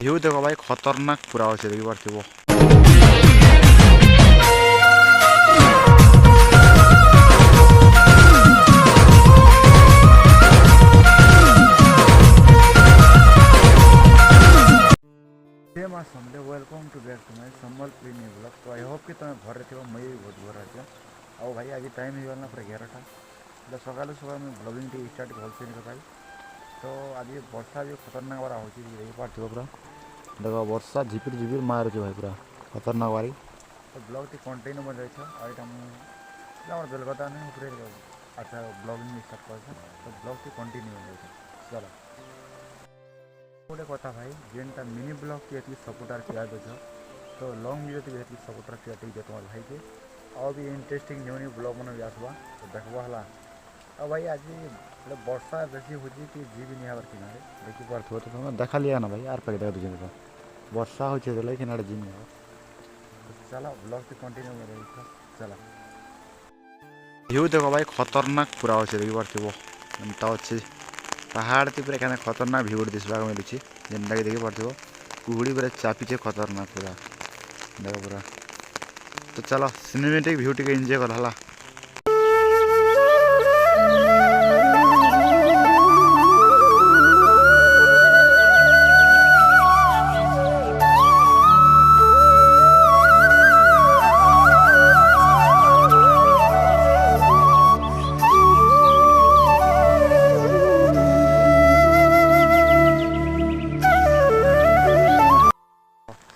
View देखो भाई खतरनाक पूरा अच्छे देखी पार्थिव। समझे welcome to back to my Sambalpuri new blog. तो आई होप कि तुम घर थी मुझे भी बहुत घर अच्छे आओ भाई। आज टाइम हो गला पूरा 11टा तो सकालू सकाल मैं ब्लॉगिंग टी स्टार्ट भलसे नहीं भाई। तो आज वर्षा जो खतरनाक वाला हो पार्थिव पूरा देख वर्षा झिपिर झिपिर मारुचे भाई पूरा खतरनाक वाली। तो ब्लॉग टी कंटिन्यू बन रही आईटा मुझे बेलगता नहीं पूरे अच्छा ब्लॉगिंग स्टार्ट कर तो ब्लॉग टी कंटिन्यू बन रही चलो गोटे कथा भाई जेनटा मिनी ब्लॉग की ये सपोर्टार क्रिएट देछ तो लंग वीडियो भी ये सपोर्टार क्रिएट दे तुम भाई के और भी इंटरेस्टिंग न्यू न्यू ब्लॉग मैंने भी आसवा तो देखवा है। और भाई आज वर्षा बेसी हो कि जी भी नहीं हमार किनारे देखी पार्थ तो तुम देखा लिया ना भाई आर पाके देख दूसरे तो वर्षा हो कि जी नहीं तो चलो ब्लॉग से कंटिन्यू कर चलो व्यू देखो भाई खतरनाक पूरा अच्छे देखी पार्थिव एमता अच्छे पहाड़ ती पूरा क्या खतरनाक भ्यू दिशा मिलूँ जेनटा कि देखी पार्थिव कुहुड़ी पूरा चापीचे खतरनाक पूरा देख पूरा। तो चलो सिनेमेटिक भ्यू टी एंजॉय कर हला।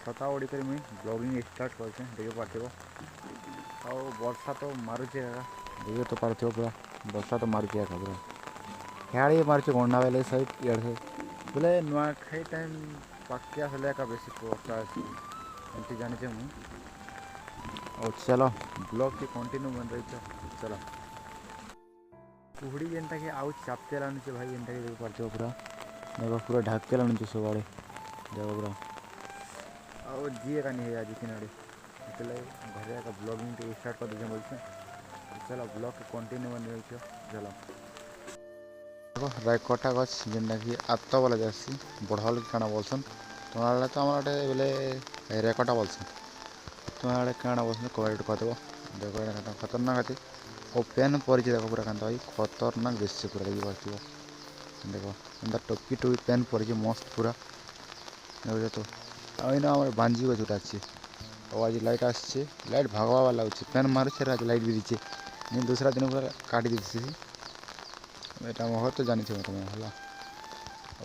छता ओढ़ी कर मुई ब्लॉगिंग स्टार्ट कर देख पार्थिव आ वर्षा तो मारुचे देख तो पार्थिव पूरा वर्षा तो मारुचे पूरा ह्याड़े मारुचे गंडा बेले सहित इे बोले नुआखाई टाइम पाके आसले का बेसी वर्षा आसी एमती जाने मुझे और चलो ब्लॉग की कंटिन्यू बन रही चलो कुहड़ी जेनटा कि आउ चापते लानुचे भाई जेनटा कि देख पार्थिव पूरा देख पूरा ढाके लानुचे सब आड़े देख पूरा और जी का नहीं है आज किनारे इसलिए घरे का ब्लॉगिंग टी स्टार्ट कर दीजिए बोलते चलो ब्लॉग के कंटिन्यू बन रही चलो रायकटा गछ जेनटा कि आत वाला जासी बढ़ल काଣା बोलसन तुम्हारे तो हमारे बोले रेकटा बोलसन तुम्हारे काଣା बोलसन कमेंट कर देव देखो खतरनाक है और पेन पड़ी देखो पूरा कांता भाई खतरनाक बेसी पूरा देखी पार्थिव देखो एंता टोपी टोपी पेन पड़ी मस्त पूरा देखो तो आईना हमारे बांजी गछुटा अच्छे और आज लाइट आसचे लाइट भागवा वाला लगे पेन मारुचे आज लाइट भी दीचे नहीं दूसरा दिन पूरा काटी दीसी यहाँ महत्व तो जानी तुम है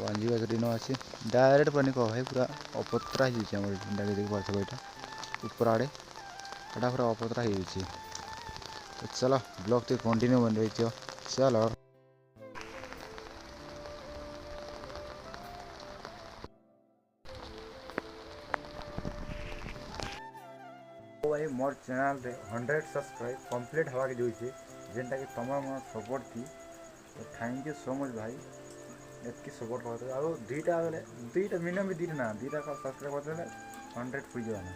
बांजी गछ दिन अच्छे डायरेक्ट पानी कह भाई पूरा अपत्रा हो देख पार्थ यहाँ ऊपर आड़े एटा पूरा अपत्रा हो तो चलो ब्लॉग तो कंटिन्यू बन रही चलो भाई मोर चैनल रे 100 सब्सक्राइब कंप्लीट हवा के जाऊे जेनटा कि तुम मोर सपोर्ट थी तो थैंक यू सो मच भाई एतकी सपोर्ट करते और दुईटा बेले दुईटा मिनिमम भी दुईटा ना दुईटा का सब्सक्राइब करते 100 पुई जाना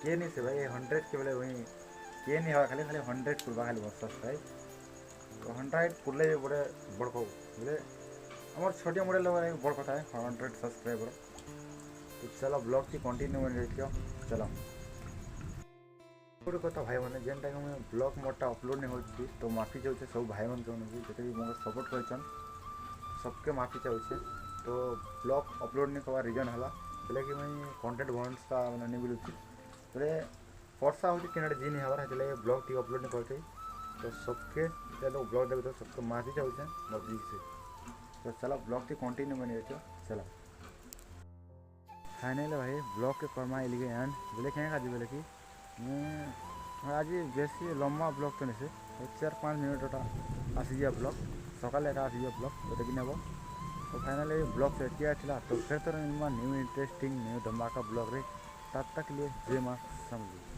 किए नहीं से भाई 100 के बेले वही किए नहीं हवा खाली खाली 100 पुरवा खाली सब्सक्राइब तो 100 पुरले बड़े बड़ को बोले हमार छोटे मोटे लोग बड़ कथा है 100 सब्सक्राइबर तो चलो ब्लॉग की कंटिन्यू बन रही चलो गोटे कथा भाई मैंने जेनटा कि मुझे ब्लॉग मोटा अपलोड नहीं होती तो माफी चाहूँचे सब भाई मन जो भी मोर सपोर्ट कर सबके माफी चाहूँचे तो ब्लॉग अपलोड नहीं करवा रिजन है बोले कि मुझे कंटेंट भनसा मैंने नहीं बोलूँ बोले वर्षा हो कि जी नहीं हमारा है ब्लॉग टी अपलोड नहीं करते तो सबके लोग ब्लॉग देखते सबके माफी चाहूँचे मर्जी से तो चलो ब्लॉग टी कंटिन्यू बनी रही चलो फाइनल भाई ब्लॉग के करमा एलिगे एंड बोले क्या आज बोले कि आज बेसी लम्बा ब्लॉग तो नहीं से 4-5 मिनट आसी जा ब्लॉग सकाल एक आसी जा ब्लॉग तो देखी नब तो फाइनल ब्लॉग से किया था तो फिर तो न्यू इंटरेस्टिंग न्यू धमाका ब्लॉग रे तब तक लिए जय मां समझी।